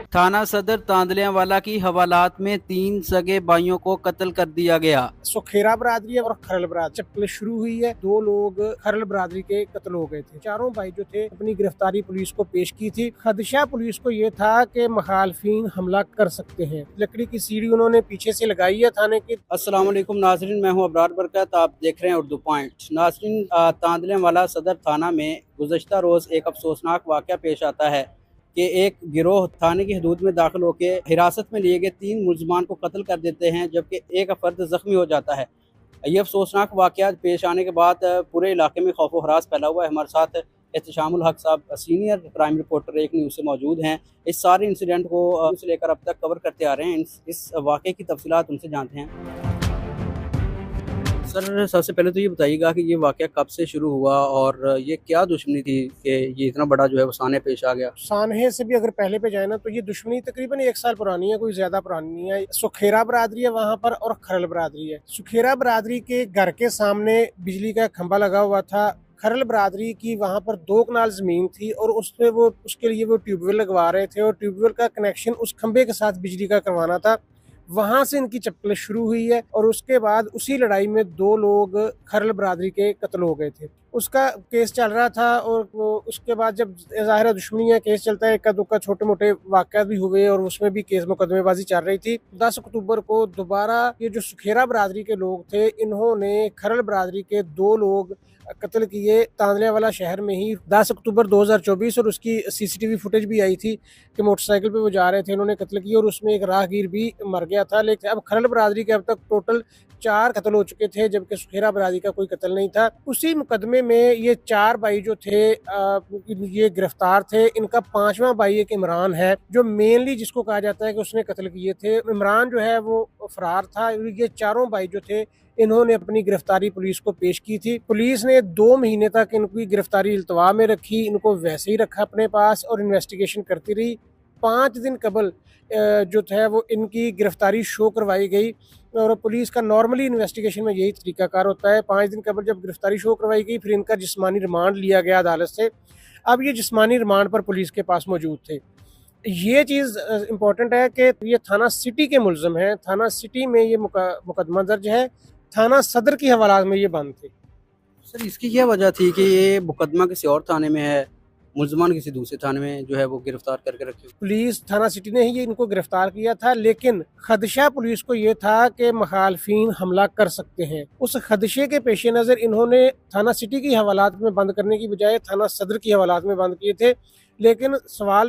थाना सदर तांदलियावाला की हवालात में 3 सगे भाइयों को कत्ल कर दिया गया। सुखेरा बरादरी और खरल बरादरी जब पुलिस शुरू हुई है, 2 लोग खरल बरादरी के कत्ल हो गए थे। चारों भाई जो थे अपनी गिरफ्तारी पुलिस को पेश की थी। खदशा पुलिस को ये था कि मुखालफिन हमला कर सकते हैं। लकड़ी की सीढ़ी उन्होंने पीछे से लगाई है थाने के। अस्सलाम वालेकुम नाजरीन, मैं हूं अबरार बरकत। आप देख रहे हैं उर्दू पॉइंट। नाजरीन, तांदलियावाला सदर थाना में गुज़श्ता रोज़ एक अफसोसनाक वाक़या पेश आता है कि एक गिरोह थाने की हदूद में दाखिल होकर हिरासत में लिए गए 3 मुलजमान को कत्ल कर देते हैं, जबकि एक फ़र्द ज़ख्मी हो जाता है। ये अफसोसनाक वाक़यात पेश आने के बाद पूरे इलाके में खौफ व हरास फैला हुआ है। हमारे साथ एहतशामुल हक साहब सीनियर क्राइम रिपोर्टर एक न्यूज़ से मौजूद हैं। इस सारे इंसिडेंट को से लेकर अब तक कवर करते आ रहे हैं। इस वाक़े की तफसीलात उनसे जानते हैं। सर, सबसे पहले तो ये बताइएगा कि ये वाक़या कब से शुरू हुआ और ये क्या दुश्मनी थी कि ये इतना बड़ा जो है वो सामने पेश आ गया? सानहे से भी अगर पहले पे जाए ना, तो ये दुश्मनी तकरीबन 1 साल पुरानी है, कोई ज्यादा पुरानी नहीं है। सुखेरा बरादरी है वहाँ पर और खरल बरादरी है। सुखेरा बरादरी के घर के सामने बिजली का खंभा लगा हुआ था। खरल बरादरी की वहाँ पर 2 कनाल जमीन थी और उसपे वो उसके लिए वो ट्यूबवेल लगवा रहे थे और ट्यूबवेल का कनेक्शन उस खंभे के साथ बिजली का करवाना था। वहां से इनकी चप्पलें शुरू हुई है और उसके बाद उसी लड़ाई में 2 लोग खरल बरादरी के कत्ल हो गए थे। उसका केस चल रहा था और उसके बाद जब ज़ाहिर दुश्मनी है, केस चलता है, इक्का दुक्का छोटे मोटे वाक़यात भी हुए और उसमें भी केस मुकदमेबाजी चल रही थी। 10 अक्टूबर को दोबारा ये जो सुखेरा बरादरी के लोग थे, इन्होंने खरल बरादरी के 2 लोग कत्ल किए तांदलियावाला शहर में ही 10 अक्टूबर 2024। और उसकी सीसीटीवी फुटेज भी आई थी कि मोटरसाइकिल पे वो जा रहे थे, इन्होंने कत्ल किया और उसमें एक राहगीर भी मर गया था। लेकिन अब खरल बरादरी के अब तक टोटल 4 कत्ल हो चुके थे, जबकि सुखेरा बरादरी का कोई कत्ल नहीं था। उसी मुकदमे में ये 4 भाई जो थे ये गिरफ्तार थे। इनका 5वां भाई एक इमरान है, जो मेनली जिसको कहा जाता है कि उसने कत्ल किए थे। इमरान जो है वो फरार था। ये चारों भाई जो थे, इन्होंने अपनी गिरफ्तारी पुलिस को पेश की थी। पुलिस ने 2 महीने तक इनकी गिरफ्तारी इल्तवा में रखी, इनको वैसे ही रखा अपने पास और इन्वेस्टिगेशन करती रही। 5 दिन कबल जो है वो इनकी गिरफ्तारी शो करवाई गई और पुलिस का नॉर्मली इन्वेस्टिगेशन में यही तरीकाकार होता है। 5 दिन कबल जब गिरफ्तारी शो करवाई गई, फिर इनका जिस्मानी रिमांड लिया गया अदालत से। अब ये जिस्मानी रिमांड पर पुलिस के पास मौजूद थे। ये चीज़ इम्पोर्टेंट है कि ये थाना सिटी के मुलज़म हैं। थाना सिटी में ये मुकदमा दर्ज है। थाना सदर की हवालात में ये बंद थे। सर, इसकी क्या वजह थी कि ये मुकदमा किसी और थाने में है, मुलजमान किसी दूसरे थाने में जो है वो गिरफ्तार करके रखे? पुलिस थाना सिटी ने ही ये इनको गिरफ्तार किया था, लेकिन खदशा पुलिस को ये था कि मुखालफिन हमला कर सकते हैं। उस खदशे के पेश नज़र इन्होंने थाना सिटी की हवालात में बंद करने की बजाय थाना सदर की हवालात में बंद किए थे। लेकिन सवाल